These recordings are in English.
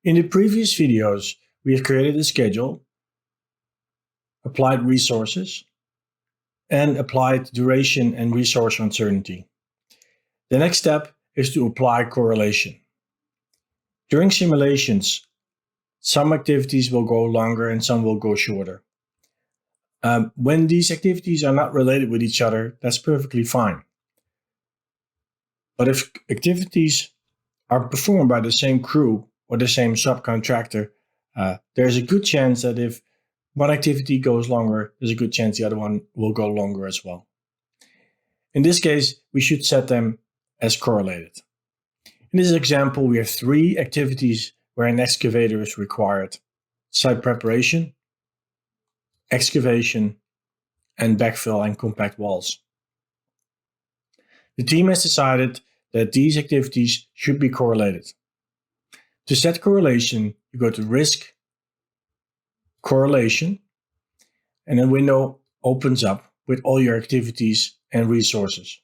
In the previous videos, we have created a schedule, applied resources, and applied duration and resource uncertainty. The next step is to apply correlation. During simulations, some activities will go longer and some will go shorter. When these activities are not related with each other, that's perfectly fine. But if activities are performed by the same crew or the same subcontractor, there's a good chance that if one activity goes longer, there's a good chance the other one will go longer as well. In this case, we should set them as correlated. In this example, we have 3 activities where an excavator is required: site preparation, excavation, and backfill and compact walls. The team has decided that these activities should be correlated. To set correlation, you go to Risk, Correlation, and a window opens up with all your activities and resources.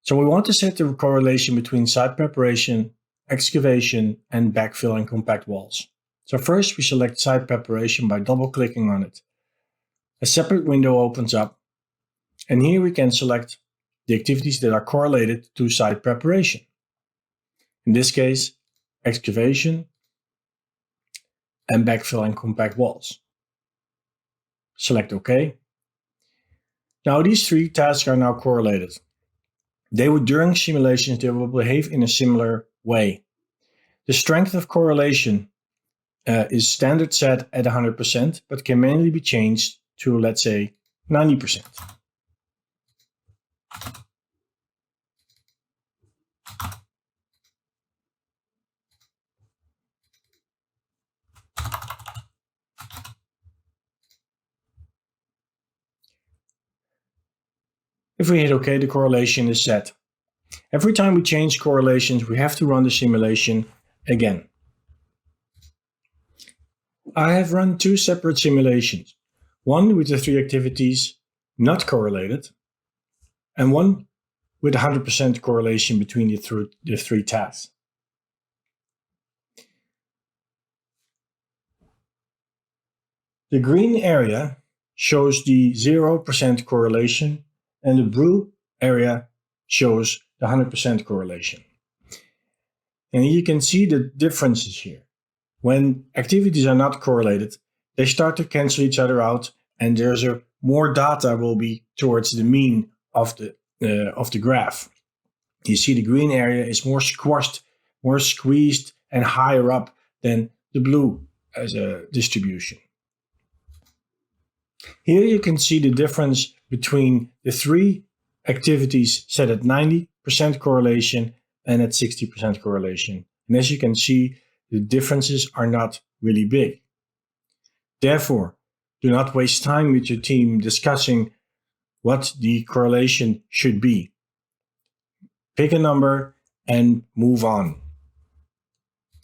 So we want to set the correlation between site preparation, excavation, and backfill and compact walls. So first we select site preparation by double-clicking on it. A separate window opens up, and here we can select the activities that are correlated to site preparation. In this case, excavation and backfill and compact walls. Select OK. Now these 3 tasks are now correlated. During simulations, they will behave in a similar way. The strength of correlation is standard set at 100%, but can manually be changed to, let's say, 90%. If we hit OK, the correlation is set. Every time we change correlations, we have to run the simulation again. I have run 2 separate simulations, one with the 3 activities not correlated, and one with 100% correlation between the 3 tasks. The green area shows the 0% correlation, and the blue area shows the 100% correlation. And you can see the differences here. When activities are not correlated, they start to cancel each other out, and there's more data will be towards the mean of the graph. You see the green area is more squashed, more squeezed, and higher up than the blue as a distribution. Here you can see the difference between the 3 activities set at 90% correlation and at 60% correlation. And as you can see, the differences are not really big. Therefore, do not waste time with your team discussing what the correlation should be. Pick a number and move on.